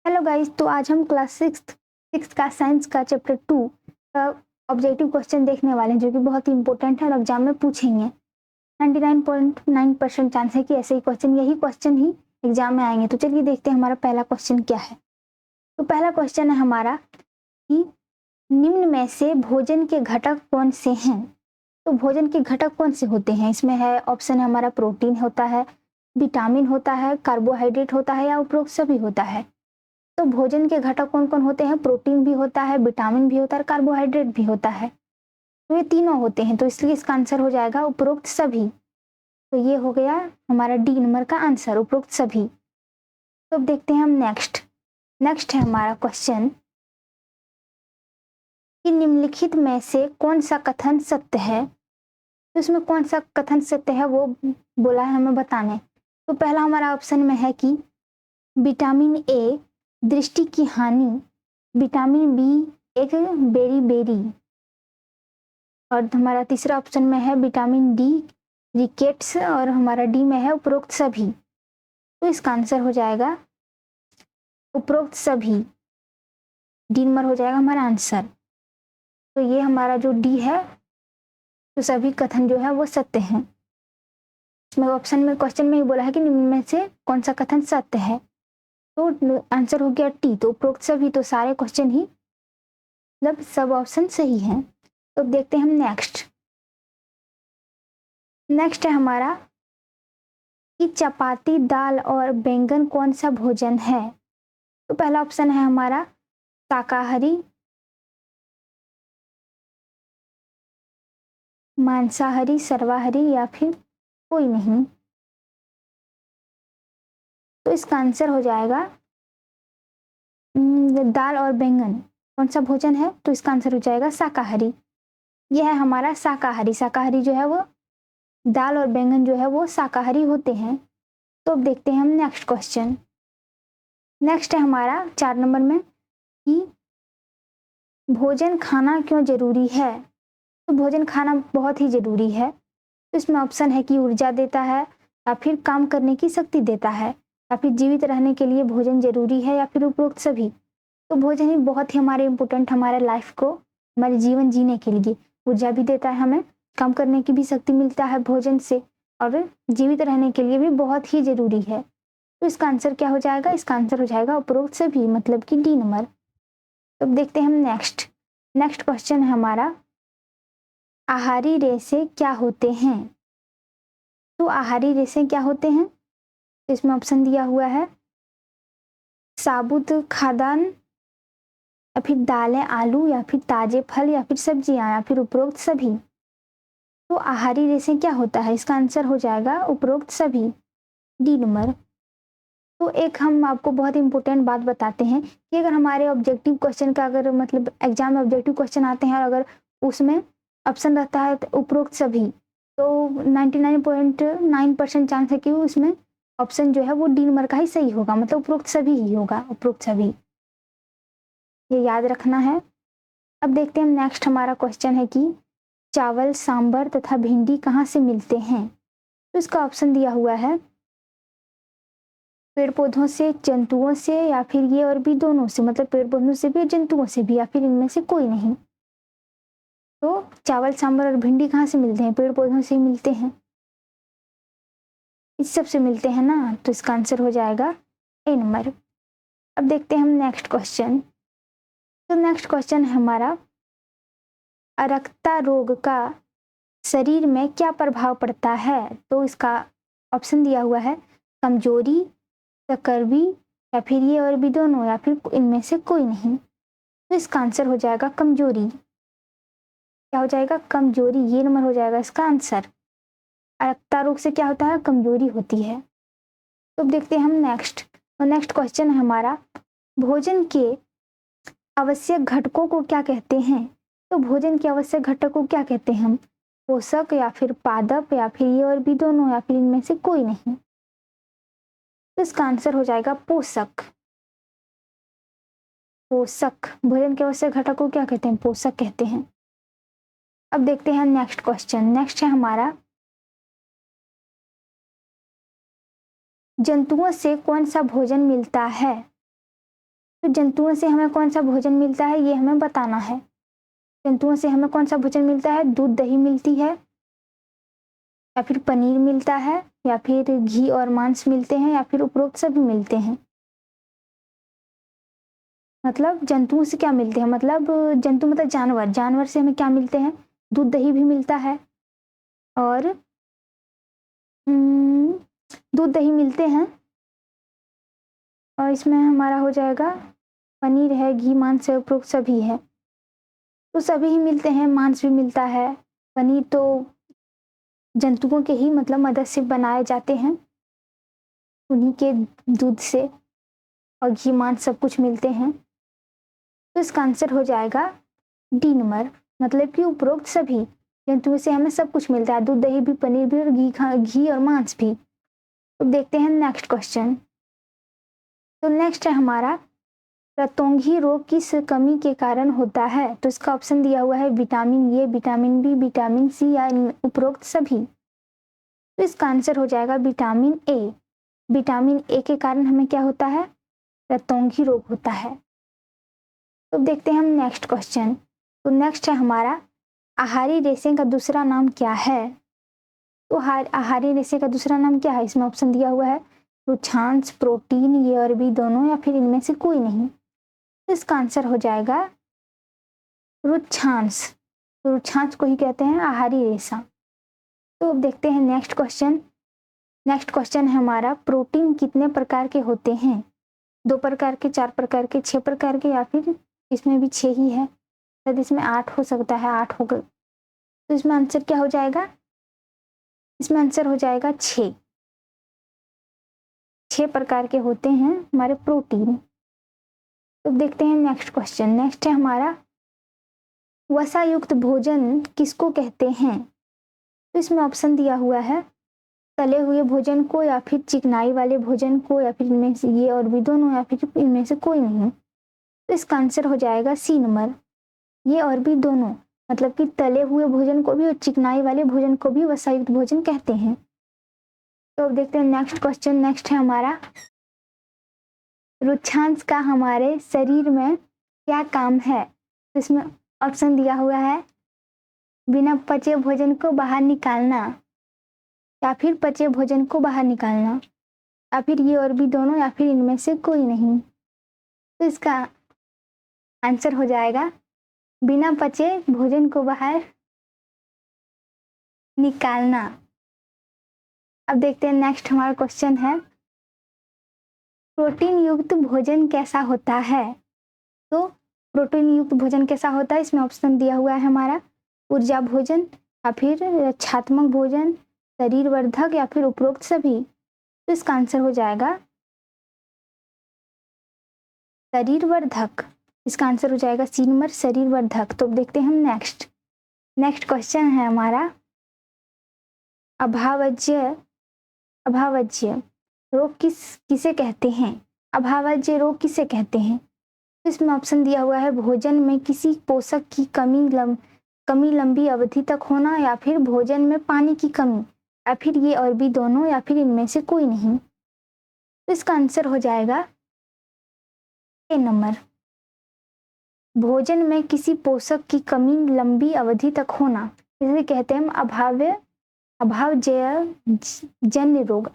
Hello guys, तो आज हम क्लास सिक्स का साइंस का चैप्टर 2 का ऑब्जेक्टिव क्वेश्चन देखने वाले हैं, जो कि बहुत ही इंपॉर्टेंट है और एग्जाम में पूछेंगे। 99.9% चांस है कि ऐसे ही क्वेश्चन ही एग्जाम में आएंगे। तो चलिए देखते हैं हमारा पहला क्वेश्चन क्या है। तो पहला क्वेश्चन है हमारा कि निम्न में से भोजन के घटक कौन से हैं। तो भोजन के घटक कौन से होते हैं, इसमें है ऑप्शन है हमारा प्रोटीन होता है, विटामिन होता है, कार्बोहाइड्रेट होता है या उपरोक्त सभी होता है। तो भोजन के घटक कौन कौन होते हैं? प्रोटीन भी होता है, विटामिन भी होता है, कार्बोहाइड्रेट भी होता है। तो ये तीनों होते हैं, तो इसलिए इसका आंसर हो जाएगा उपरोक्त सभी। तो ये हो गया हमारा डी नंबर का आंसर, उपरोक्त सभी। तो अब देखते हैं हम नेक्स्ट है हमारा क्वेश्चन कि निम्नलिखित में से कौन सा कथन सत्य है। तो इसमें कौन सा कथन सत्य है वो बोला है हमें बताने। तो पहला हमारा ऑप्शन में है कि विटामिन ए दृष्टि की हानि, विटामिन बी एक बेरी बेरी, और हमारा तीसरा ऑप्शन में है विटामिन डी रिकेट्स, और हमारा डी में है उपरोक्त सभी। तो इसका आंसर हो जाएगा उपरोक्त सभी, डी नंबर हो जाएगा हमारा आंसर। तो ये हमारा जो डी है, तो सभी कथन जो है वो सत्य हैं। इसमें ऑप्शन में क्वेश्चन में ही बोला है कि निम्न में से कौन सा कथन सत्य है, तो आंसर हो गया टी। तो उपरोक्त सभी, तो सारे क्वेश्चन ही मतलब सब ऑप्शन सही हैं। तो अब देखते हैं हम नेक्स्ट है हमारा कि चपाती दाल और बैंगन कौन सा भोजन है। तो पहला ऑप्शन है हमारा शाकाहारी, मांसाहारी, सर्वाहारी या फिर कोई नहीं। तो इसका आंसर हो जाएगा दाल और बैंगन कौन सा भोजन है, तो इसका आंसर हो जाएगा शाकाहारी। यह है हमारा शाकाहारी जो है वो दाल और बैंगन जो है वो शाकाहारी होते हैं। तो अब देखते हैं हम नेक्स्ट है हमारा 4 नंबर में कि भोजन खाना क्यों जरूरी है। तो भोजन खाना बहुत ही जरूरी है। तो इसमें ऑप्शन है कि ऊर्जा देता है, या फिर काम करने की शक्ति देता है, या फिर जीवित रहने के लिए भोजन जरूरी है, या फिर उपरोक्त सभी। तो भोजन ही बहुत ही हमारे इम्पोर्टेंट, हमारे लाइफ को, हमारे जीवन जीने के लिए ऊर्जा भी देता है, हमें काम करने की भी शक्ति मिलता है भोजन से, और जीवित रहने के लिए भी बहुत ही जरूरी है। तो इसका आंसर क्या हो जाएगा? इसका आंसर हो जाएगा उपरोक्त सभी, मतलब कि डी नंबर। तो अब देखते हैं हम नेक्स्ट क्वेश्चन है हमारा आहारी रेशे क्या होते हैं। तो आहारी रेशे क्या होते हैं, तो इसमें ऑप्शन दिया हुआ है साबुत खाद्यान्न, या फिर दालें, आलू, या फिर ताजे फल, या फिर सब्जियां, या फिर उपरोक्त सभी। तो आहारी रेशे क्या होता है, इसका आंसर हो जाएगा उपरोक्त सभी, डी नंबर। तो एक हम आपको बहुत इंपॉर्टेंट बात बताते हैं कि अगर हमारे ऑब्जेक्टिव क्वेश्चन का, अगर मतलब एग्जाम में ऑब्जेक्टिव क्वेश्चन आते हैं और अगर उसमें ऑप्शन रहता है तो उपरोक्त सभी, तो 99.9% चांस है कि उसमें ऑप्शन जो है वो डी नंबर का ही सही होगा, मतलब उपरोक्त सभी ही होगा, उपरोक्त सभी, ये याद रखना है। अब देखते हैं नेक्स्ट हमारा क्वेश्चन है कि चावल, सांबर तथा भिंडी कहाँ से मिलते हैं। तो इसका ऑप्शन दिया हुआ है पेड़ पौधों से, जंतुओं से, या फिर ये और भी दोनों से, मतलब पेड़ पौधों से भी, जंतुओं से भी, या फिर इनमें से कोई नहीं। तो चावल, सांबर और भिंडी कहाँ से मिलते हैं? पेड़ पौधों से ही मिलते हैं, इस सब से मिलते हैं ना। तो इसका आंसर हो जाएगा ए नंबर। अब देखते हैं हम नेक्स्ट क्वेश्चन। तो नेक्स्ट क्वेश्चन है हमारा अरक्ता रोग का शरीर में क्या प्रभाव पड़ता है। तो इसका ऑप्शन दिया हुआ है कमजोरी, सकर्वी, या फिर ये और भी दोनों, या फिर इनमें से कोई नहीं। तो इसका आंसर हो जाएगा कमजोरी। क्या हो जाएगा? कमजोरी, ये नंबर हो जाएगा इसका आंसर। अरक्ता रोग से क्या होता है? कमजोरी होती है। तो अब देखते हैं हम नेक्स्ट क्वेश्चन है हमारा भोजन के आवश्यक घटकों को क्या कहते हैं। तो भोजन के आवश्यक घटक को क्या कहते हैं हम? पोषक, या फिर पादप, या फिर ये और भी दोनों, या फिर इनमें से कोई नहीं। तो इसका आंसर हो जाएगा पोषक। भोजन के आवश्यक घटक को क्या कहते हैं? पोषक कहते हैं। अब देखते हैं नेक्स्ट क्वेश्चन। नेक्स्ट है हमारा जंतुओं से कौन सा भोजन मिलता है। तो जंतुओं से हमें कौन सा भोजन मिलता है ये हमें बताना है। जंतुओं से हमें कौन सा भोजन मिलता है? दूध दही मिलती है, या फिर पनीर मिलता है, या फिर घी और मांस मिलते हैं, या फिर उपरोक्त सभी मिलते हैं। मतलब जंतुओं से क्या मिलते हैं? मतलब जंतु मतलब जानवर, जानवर से हमें क्या मिलते हैं? दूध दही भी मिलता है और दूध दही मिलते हैं, और इसमें हमारा हो जाएगा पनीर है, घी मांस है, उपरोक्त सभी है। तो सभी ही मिलते हैं, मांस भी मिलता है। पनीर तो जंतुओं के ही मतलब मदद से बनाए जाते हैं, उन्हीं के दूध से, और घी मांस सब कुछ मिलते हैं। तो इसका आंसर हो जाएगा डी नंबर, मतलब कि उपरोक्त सभी जंतुओं से हमें सब कुछ मिलता है, दूध दही भी, पनीर भी, और घी और मांस भी। तो देखते हैं नेक्स्ट क्वेश्चन। तो नेक्स्ट है हमारा, रतौंधी रोग किस कमी के कारण होता है? तो इसका ऑप्शन दिया हुआ है vitamin A, vitamin B, vitamin C, या उपरोक्त सभी। तो इसका आंसर हो जाएगा विटामिन ए। विटामिन ए के कारण हमें क्या होता है? रतौंधी रोग होता है। तो देखते हैं हम नेक्स्ट क्वेश्चन। तो नेक्स्ट है हमारा, आहारी रेशे का दूसरा नाम क्या है? तो आहारी रेशे का दूसरा नाम क्या है? इसमें ऑप्शन दिया हुआ है रुक्षांश, प्रोटीन, ए और बी दोनों, या फिर इनमें से कोई नहीं। तो इसका आंसर हो जाएगा रुक्षांश। तो रुक्षांश को ही कहते हैं आहारी रेशा। तो अब देखते हैं नेक्स्ट क्वेश्चन। नेक्स्ट क्वेश्चन है हमारा, प्रोटीन कितने प्रकार के होते हैं? 2 प्रकार के, 4 प्रकार के, 6 प्रकार के, या फिर इसमें भी 6 ही है, शायद इसमें 8 हो सकता है, 8 होगा। तो इसमें आंसर क्या हो जाएगा? इसमें आंसर हो जाएगा 6। 6 प्रकार के होते हैं हमारे प्रोटीन। तो देखते हैं नेक्स्ट क्वेश्चन। नेक्स्ट है हमारा, वसा युक्त भोजन किसको कहते हैं? तो इसमें ऑप्शन दिया हुआ है तले हुए भोजन को, या फिर चिकनाई वाले भोजन को, या फिर इनमें से ये और भी दोनों, या फिर इनमें से कोई नहीं। तो इसका आंसर हो जाएगा सी नंबर, ये और भी दोनों। मतलब कि तले हुए भोजन को भी और चिकनाई वाले भोजन को भी वसायुक्त भोजन कहते हैं। तो अब देखते हैं नेक्स्ट क्वेश्चन। नेक्स्ट है हमारा, रुक्षांश का हमारे शरीर में क्या काम है? तो इसमें ऑप्शन दिया हुआ है बिना पचे भोजन को बाहर निकालना, या फिर पचे भोजन को बाहर निकालना, या फिर ये और भी दोनों, या फिर इनमें से कोई नहीं। तो इसका आंसर हो जाएगा बिना पचे भोजन को बाहर निकालना। अब देखते हैं नेक्स्ट हमारा क्वेश्चन है, प्रोटीन युक्त भोजन कैसा होता है? तो प्रोटीन युक्त भोजन कैसा होता है? इसमें ऑप्शन दिया हुआ है हमारा ऊर्जा भोजन, या फिर रक्षात्मक भोजन, शरीर वर्धक, या फिर उपरोक्त सभी। तो इसका आंसर हो जाएगा शरीर वर्धक। इसका आंसर हो जाएगा सी नंबर, शरीर वर्धक। तो अब देखते हैं हम नेक्स्ट क्वेश्चन है हमारा, अभावज्य रोग किसे कहते हैं? अभावज्य रोग किसे कहते हैं? इसमें ऑप्शन दिया हुआ है भोजन में किसी पोषक की कमी लंबी अवधि तक होना, या फिर भोजन में पानी की कमी, या फिर ये और भी दोनों, या फिर इनमें से कोई नहीं। तो इसका आंसर हो जाएगा ए नंबर, भोजन में किसी पोषक की कमी लंबी अवधि तक होना, इसे कहते हैं अभावजन्य रोग।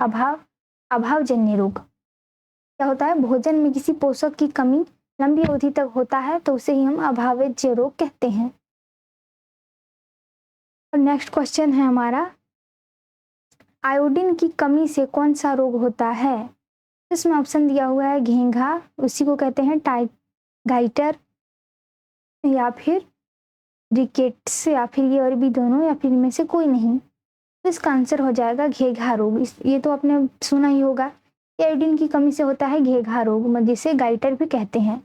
अभावजन्य रोग क्या होता है? भोजन में किसी पोषक की कमी लंबी अवधि तक होता है, तो उसे ही हम अभावज्य रोग कहते हैं। और नेक्स्ट क्वेश्चन है हमारा, आयोडीन की कमी से कौन सा रोग होता है? इसमें ऑप्शन दिया हुआ है घेंघा, उसी को कहते हैं गाइटर, या फिर रिकेट्स, या फिर ये और भी दोनों, या फिर इनमें से कोई नहीं। तो इसका आंसर हो जाएगा घेघा रोग। ये तो आपने सुना ही होगा, आयोडीन की कमी से होता है घेघा रोग, जिसे गाइटर भी कहते हैं।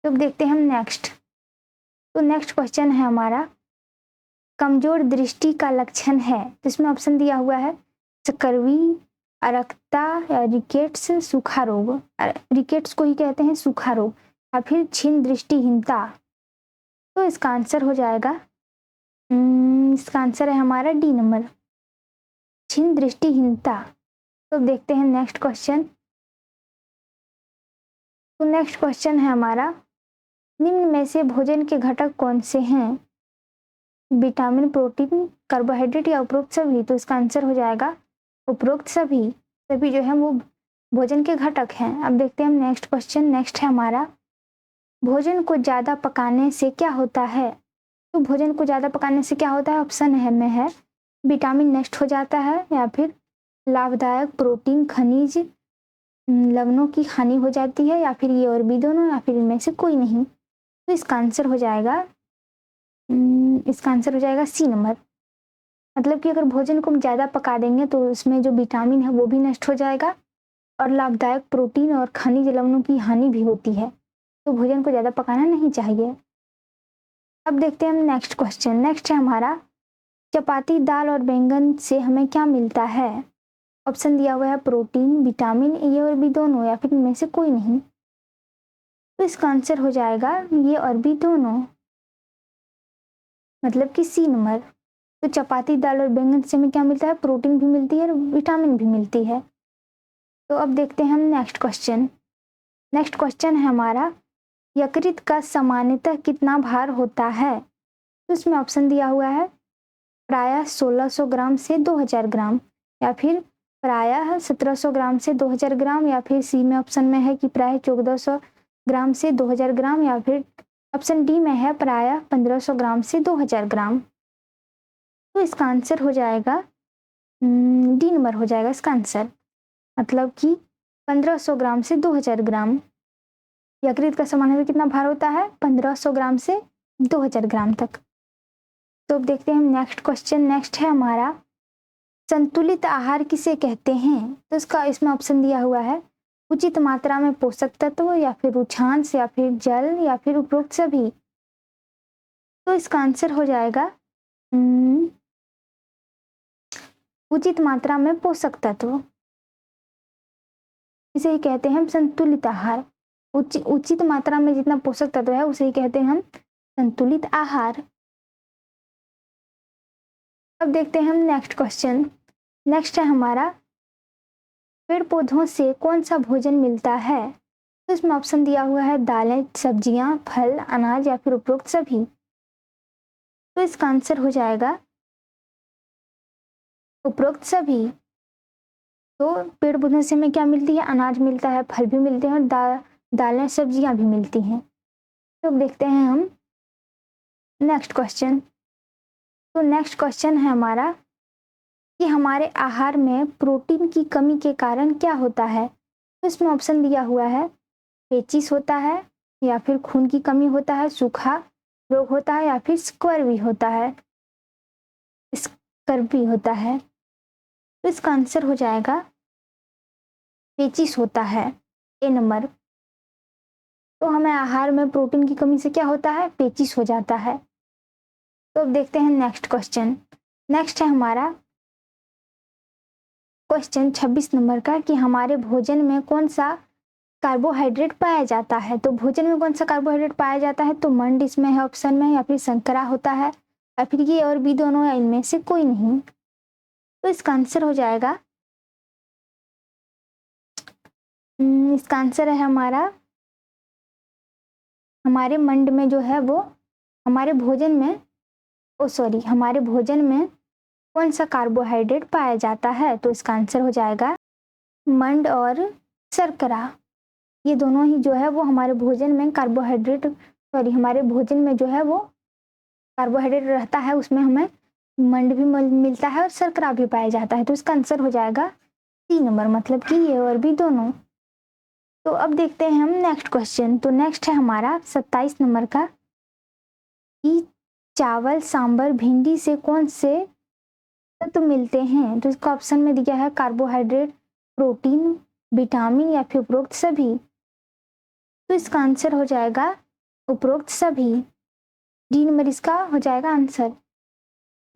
तो अब देखते हैं हम नेक्स्ट। तो नेक्स्ट क्वेश्चन है हमारा, कमजोर दृष्टि का लक्षण है? तो इसमें ऑप्शन दिया हुआ है चकरवी, अरक्ता, रिकेट्स, सूखा रोग। रिकेट्स को ही कहते हैं सूखा रोग, या फिर क्षीण दृष्टिहीनता। तो इसका आंसर हो जाएगा इसका आंसर है हमारा डी नंबर, क्षीण दृष्टिहीनता। तो देखते हैं नेक्स्ट क्वेश्चन। तो नेक्स्ट क्वेश्चन है हमारा, निम्न में से भोजन के घटक कौन से हैं? विटामिन, प्रोटीन, कार्बोहाइड्रेट या उपरोक्त सभी? तो इसका आंसर हो जाएगा उपरोक्त सभी। सभी जो है वो भोजन के घटक हैं। अब देखते हैं हम नेक्स्ट क्वेश्चन। नेक्स्ट है हमारा, भोजन को ज़्यादा पकाने से क्या होता है? तो भोजन को ज़्यादा पकाने से क्या होता है? ऑप्शन है में है विटामिन नष्ट हो जाता है, या फिर लाभदायक प्रोटीन, खनिज, लवणों की हानि हो जाती है, या फिर ये और भी दोनों, या फिर इनमें से कोई नहीं। तो इसका आंसर हो जाएगा सी नंबर। मतलब कि अगर भोजन को हम ज़्यादा पका देंगे तो उसमें जो विटामिन है वो भी नष्ट हो जाएगा और लाभदायक प्रोटीन और खनिज लवणों की हानि भी होती है। तो भोजन को ज़्यादा पकाना नहीं चाहिए। अब देखते हैं हम नेक्स्ट क्वेश्चन। नेक्स्ट है हमारा, चपाती, दाल और बैंगन से हमें क्या मिलता है? ऑप्शन दिया हुआ है प्रोटीन, विटामिन, ये और भी दोनों, या फिर इनमें से कोई नहीं। तो इसका आंसर हो जाएगा ये और भी दोनों, मतलब कि सी नंबर। तो चपाती, दाल और बैंगन से हमें क्या मिलता है? प्रोटीन भी मिलती है और विटामिन भी मिलती है। तो अब देखते हैं हम नेक्स्ट क्वेश्चन। नेक्स्ट क्वेश्चन है हमारा, यकृत का सामान्यतः कितना भार होता है? तो इसमें ऑप्शन दिया हुआ है प्रायः 1600 ग्राम से 2000 ग्राम, या फिर प्रायः 1700 ग्राम से 2000 ग्राम, या फिर सी में ऑप्शन में है कि प्रायः 1400 ग्राम से 2000 ग्राम, या फिर ऑप्शन डी में है प्रायः 1500 ग्राम से 2000 ग्राम। तो इसका आंसर हो जाएगा डी नंबर हो जाएगा इसका आंसर। मतलब कि 1500 ग्राम से 2000 ग्राम। यकृत का सामान्य कितना भार होता है? 1500 ग्राम से 2000 ग्राम तक। तो अब देखते हैं हम नेक्स्ट क्वेश्चन। नेक्स्ट है हमारा, संतुलित आहार किसे कहते हैं? तो इसमें ऑप्शन दिया हुआ है उचित मात्रा में पोषक तत्व, या फिर रुक्षांश, या फिर जल, या फिर उपरोक्त सभी। तो इसका आंसर हो जाएगा उचित मात्रा में पोषक तत्व। इसे ही कहते हैं हम संतुलित आहार। उचित मात्रा में जितना पोषक तत्व है उसे ही कहते हैं हम संतुलित आहार। अब देखते हैं हम नेक्स्ट क्वेश्चन। नेक्स्ट है हमारा, पेड़ पौधों से कौन सा भोजन मिलता है? तो इसमें ऑप्शन दिया हुआ है दालें, सब्जियां, फल, अनाज, या फिर उपरोक्त सभी। तो इसका आंसर हो जाएगा उपरोक्त सभी। तो पेड़ पौधों से हमें क्या मिलती है? अनाज मिलता है, फल भी मिलते हैं और दालें, सब्जियां भी मिलती हैं। तो देखते हैं हम नेक्स्ट क्वेश्चन। तो नेक्स्ट क्वेश्चन है हमारा कि हमारे आहार में प्रोटीन की कमी के कारण क्या होता है? तो इसमें ऑप्शन दिया हुआ है पेचिश होता है, या फिर खून की कमी होता है, सूखा रोग होता है, या फिर स्क्वर्वी होता है। तो इसका आंसर हो जाएगा पेचिश होता है, ए नंबर। तो हमें आहार में प्रोटीन की कमी से क्या होता है? पेचिश हो जाता है। तो अब देखते हैं नेक्स्ट क्वेश्चन। नेक्स्ट है हमारा क्वेश्चन 26 नंबर का कि हमारे भोजन में कौन सा कार्बोहाइड्रेट पाया जाता है? तो भोजन में कौन सा कार्बोहाइड्रेट पाया जाता है? तो मंड इसमें है ऑप्शन में, या फिर शर्करा होता है, या फिर ये और भी दोनों, या इनमें से कोई नहीं। तो इसका आंसर हो जाएगा इसका आंसर है हमारा, हमारे मंड में जो है वो हमारे भोजन में कौन सा कार्बोहाइड्रेट पाया जाता है? तो इसका आंसर हो जाएगा मंड और शर्करा। ये दोनों ही जो है वो हमारे भोजन में हमारे भोजन में जो है वो कार्बोहाइड्रेट रहता है, उसमें हमें मंड भी मिलता है और शर्करा भी पाया जाता है। तो इसका आंसर हो जाएगा सी नंबर, मतलब कि ये और भी दोनों। तो अब देखते हैं हम नेक्स्ट क्वेश्चन। तो नेक्स्ट है हमारा 27 नंबर का कि चावल, सांभर, भिंडी से कौन से तत्व मिलते हैं? तो इसका ऑप्शन में दिया है कार्बोहाइड्रेट, प्रोटीन, विटामिन, या फिर उपरोक्त सभी। तो इसका आंसर हो जाएगा उपरोक्त सभी, डी नंबर इसका हो जाएगा आंसर।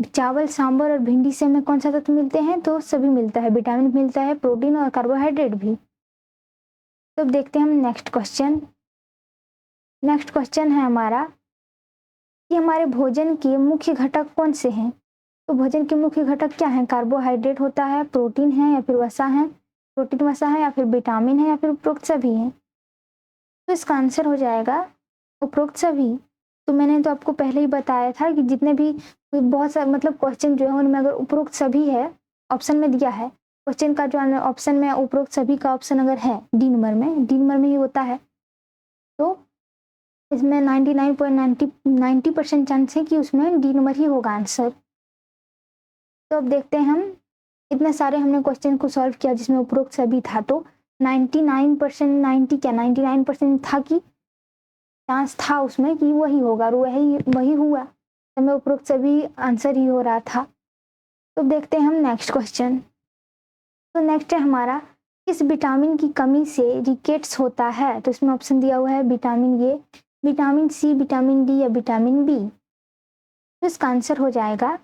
चावल, सांभर और भिंडी से हमें कौन सा तत्व मिलते हैं? तो सभी मिलता है, विटामिन मिलता है, प्रोटीन और कार्बोहाइड्रेट भी। तो अब देखते हैं हम नेक्स्ट क्वेश्चन। नेक्स्ट क्वेश्चन है हमारा कि हमारे भोजन के मुख्य घटक कौन से हैं? तो भोजन के मुख्य घटक क्या हैं? कार्बोहाइड्रेट होता है, प्रोटीन है, या फिर वसा है, या फिर विटामिन है, या फिर उपरोक्त सभी हैं। तो इसका आंसर हो जाएगा उपरोक्त सभी। तो मैंने तो आपको पहले ही बताया था कि जितने भी बहुत सारे मतलब क्वेश्चन जो है उनमें अगर उपरोक्त सभी है ऑप्शन में दिया है, क्वेश्चन का जो ऑप्शन में उपरोक्त सभी का ऑप्शन अगर है डी नंबर में ही होता है, तो इसमें 99.90% चांस है कि उसमें डी नंबर ही होगा आंसर। तो अब देखते हैं हम इतने सारे हमने क्वेश्चन को सॉल्व किया जिसमें उपरोक्त सभी था, तो 99% था कि चांस था उसमें कि वही होगा और वही हुआ, हमें उपरोक्त सभी आंसर ही हो रहा था। तो देखते हैं हम नेक्स्ट क्वेश्चन। तो नेक्स्ट है हमारा, किस विटामिन की कमी से रिकेट्स होता है? तो इसमें ऑप्शन दिया हुआ है vitamin A, vitamin C, vitamin D या विटामिन बी। तो इसका आंसर हो जाएगा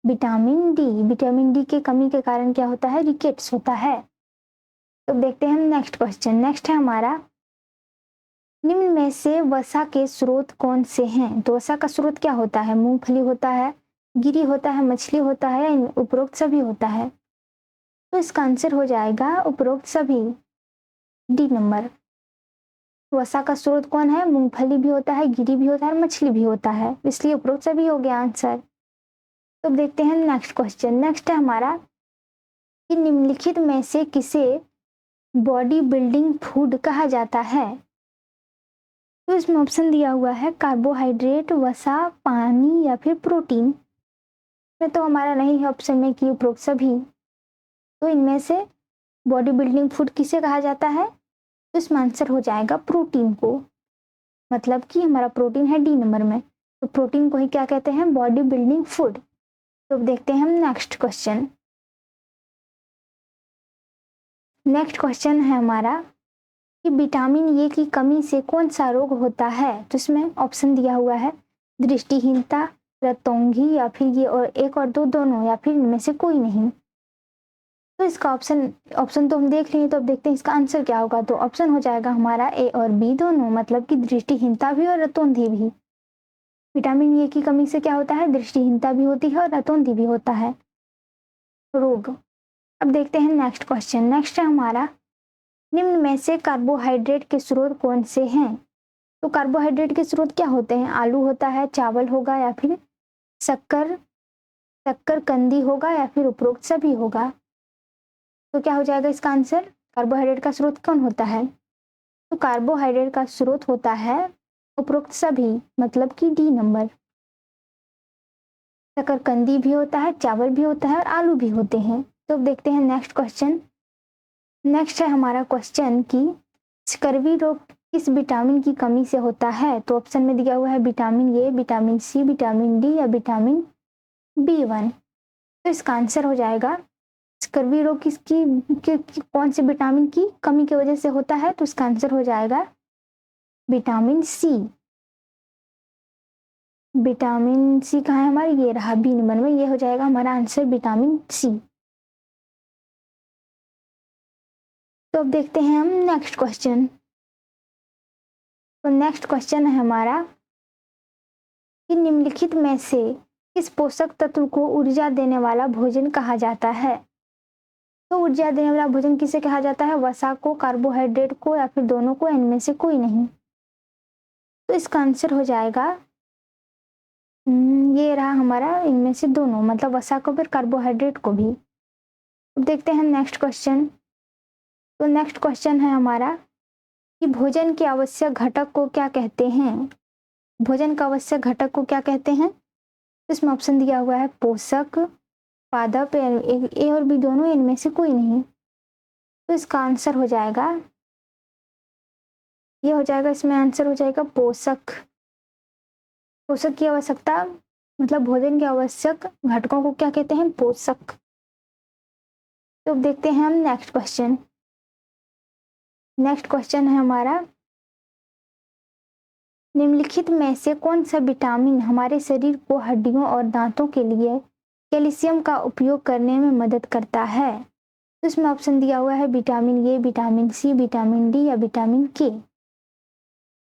विटामिन डी। विटामिन डी की कमी के कारण क्या होता है? रिकेट्स होता है। तो देखते हैं हम नेक्स्ट क्वेश्चन। नेक्स्ट है हमारा, निम्न में से वसा के स्रोत कौन से हैं? तो वसा का स्रोत क्या होता है? मूंगफली होता है, गिरी होता है, मछली होता है, उपरोक्त सभी होता है। तो इसका आंसर हो जाएगा उपरोक्त सभी, डी नंबर। वसा का स्रोत कौन है? मूंगफली भी होता है, गिरी भी होता है और मछली भी होता है, इसलिए उपरोक्त सभी हो गया आंसर। तो देखते हैं नेक्स्ट क्वेश्चन। नेक्स्ट है हमारा कि निम्नलिखित में से किसे बॉडी बिल्डिंग फूड कहा जाता है? तो इसमें ऑप्शन दिया हुआ है कार्बोहाइड्रेट, वसा, पानी या फिर प्रोटीन। में तो हमारा नहीं है ऑप्शन में कि उपरोक्त सभी। तो इनमें से बॉडी बिल्डिंग फूड किसे कहा जाता है? तो इसमें आंसर हो जाएगा प्रोटीन को, मतलब कि हमारा प्रोटीन है डी नंबर में, तो प्रोटीन को ही क्या कहते हैं? Body building food. तो देखते हैं हम नेक्स्ट क्वेश्चन। नेक्स्ट क्वेश्चन है हमारा कि विटामिन ए की कमी से कौन सा रोग होता है? तो इसमें ऑप्शन दिया हुआ है दृष्टिहीनता, रतौंधी या फिर ये और एक और दो दोनों या फिर इनमें से कोई नहीं। तो इसका ऑप्शन तो हम देख लेंगे, तो अब देखते हैं इसका आंसर क्या होगा। तो ऑप्शन हो जाएगा हमारा ए और बी दोनों, मतलब कि दृष्टिहीनता भी और रतौंधी भी। विटामिन ए की कमी से क्या होता है? दृष्टिहीनता भी होती है और रतौंधी भी होता है रोग। अब देखते हैं नेक्स्ट क्वेश्चन। नेक्स्ट है हमारा, निम्न में से कार्बोहाइड्रेट के स्रोत कौन से हैं? तो कार्बोहाइड्रेट के स्रोत क्या होते हैं? आलू होता है, चावल होगा या फिर शक्कर कंदी होगा या फिर उपरोक्त सभी होगा। तो क्या हो जाएगा इसका आंसर? कार्बोहाइड्रेट का स्रोत कौन होता है? तो कार्बोहाइड्रेट का स्रोत होता है उपरोक्त सभी, मतलब कि डी नंबर। शकरकंदी भी होता है, चावल भी होता है और आलू भी होते हैं। तो देखते हैं नेक्स्ट क्वेश्चन। नेक्स्ट है हमारा क्वेश्चन कि स्कर्वी रोग किस विटामिन की कमी से होता है? तो ऑप्शन में दिया हुआ है vitamin A, vitamin C, vitamin D या विटामिन B1। तो इसका आंसर हो जाएगा स्कर्वी रोग कौन से विटामिन की कमी की वजह से होता है? तो इसका आंसर हो जाएगा विटामिन सी। विटामिन सी कहाँ है हमारा? ये रहा बी नंबर में, ये हो जाएगा हमारा आंसर विटामिन सी। तो अब देखते हैं हम नेक्स्ट क्वेश्चन। तो नेक्स्ट क्वेश्चन है हमारा कि निम्नलिखित में से किस पोषक तत्व को ऊर्जा देने वाला भोजन कहा जाता है? तो ऊर्जा देने वाला भोजन किसे कहा जाता है? वसा को, कार्बोहाइड्रेट को या फिर दोनों को, इनमें से कोई नहीं। तो इसका आंसर हो जाएगा ये रहा हमारा इनमें से दोनों, मतलब वसा को फिर कार्बोहाइड्रेट को भी। अब देखते हैं नेक्स्ट क्वेश्चन। तो नेक्स्ट क्वेश्चन है हमारा कि भोजन के आवश्यक घटक को क्या कहते हैं? भोजन का आवश्यक घटक को क्या कहते हैं? तो इसमें ऑप्शन दिया हुआ है पोषक, पादप, ए और बी दोनों, इनमें से कोई नहीं। तो इसका आंसर हो जाएगा, ये हो जाएगा, इसमें आंसर हो जाएगा पोषक। पोषक की आवश्यकता मतलब भोजन के आवश्यक घटकों को क्या कहते हैं? पोषक। तो अब देखते हैं हम नेक्स्ट क्वेश्चन। नेक्स्ट क्वेश्चन है हमारा, निम्नलिखित में से कौन सा विटामिन हमारे शरीर को हड्डियों और दांतों के लिए कैल्शियम का उपयोग करने में मदद करता है? तो इसमें ऑप्शन दिया हुआ है vitamin A, vitamin C, vitamin D या विटामिन के।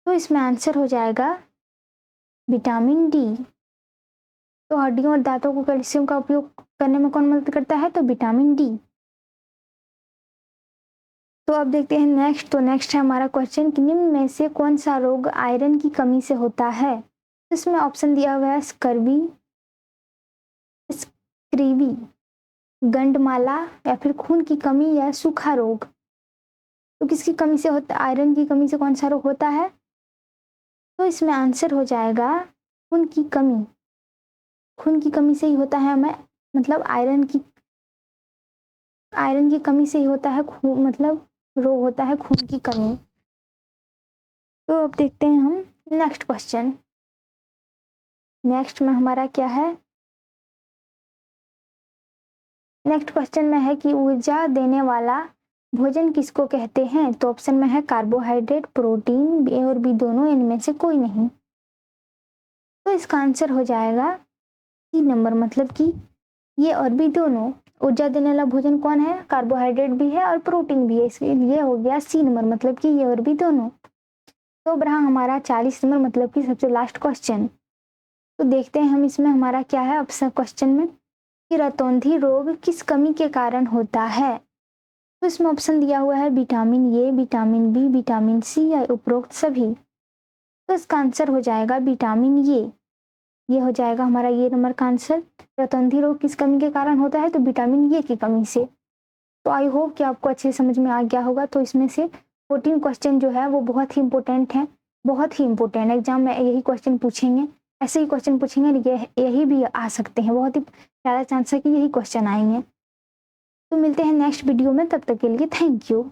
तो इसमें आंसर हो जाएगा विटामिन डी। तो हड्डियों और दांतों को कैल्शियम का उपयोग करने में कौन मदद करता है? तो विटामिन डी। तो अब देखते हैं नेक्स्ट। तो नेक्स्ट है हमारा क्वेश्चन कि निम्न में से कौन सा रोग आयरन की कमी से होता है। तो इसमें ऑप्शन दिया हुआ है स्कर्वी, स्क्रीवी, गंडमाला या फिर खून की कमी या सूखा रोग। तो किसकी कमी से होता है, आयरन की कमी से कौन सा रोग होता है। तो इसमें आंसर हो जाएगा खून की कमी। खून की कमी से ही होता है हमें, मतलब आयरन की कमी से ही होता है खून, मतलब रोग होता है खून की कमी। तो अब देखते हैं हम नेक्स्ट क्वेश्चन। नेक्स्ट में हमारा क्या है, नेक्स्ट क्वेश्चन में है कि ऊर्जा देने वाला भोजन किसको कहते हैं। तो ऑप्शन में है कार्बोहाइड्रेट, प्रोटीन, ए और बी दोनों, इनमें से कोई नहीं। तो इसका आंसर हो जाएगा सी नंबर, मतलब कि ये और बी दोनों। ऊर्जा देने वाला भोजन कौन है, कार्बोहाइड्रेट भी है और प्रोटीन भी है, इसके लिए हो गया सी नंबर, मतलब कि ये और बी दोनों। तो अब रहा हमारा 40 नंबर, मतलब कि सबसे लास्ट क्वेश्चन। तो देखते हैं हम इसमें हमारा क्या है ऑप्शन क्वेश्चन में कि रतौंधी रोग किस कमी के कारण होता है। तो इसमें ऑप्शन दिया हुआ है vitamin A, vitamin B, vitamin C या उपरोक्त सभी। तो इसका आंसर हो जाएगा विटामिन ये हो जाएगा हमारा ये नंबर का आंसर। रतौंधी रोग किस कमी के कारण होता है, तो विटामिन ए की कमी से। तो आई होप कि आपको अच्छे समझ में आ गया होगा। तो इसमें से 14 क्वेश्चन जो है वो बहुत ही इंपॉर्टेंट है, बहुत ही इंपॉर्टेंट। एग्जाम में यही क्वेश्चन पूछेंगे, ऐसे ही क्वेश्चन पूछेंगे, यही भी आ सकते हैं, बहुत ही ज़्यादा चांस है कि यही क्वेश्चन आएंगे। तो मिलते हैं नेक्स्ट वीडियो में, तब तक के लिए थैंक यू।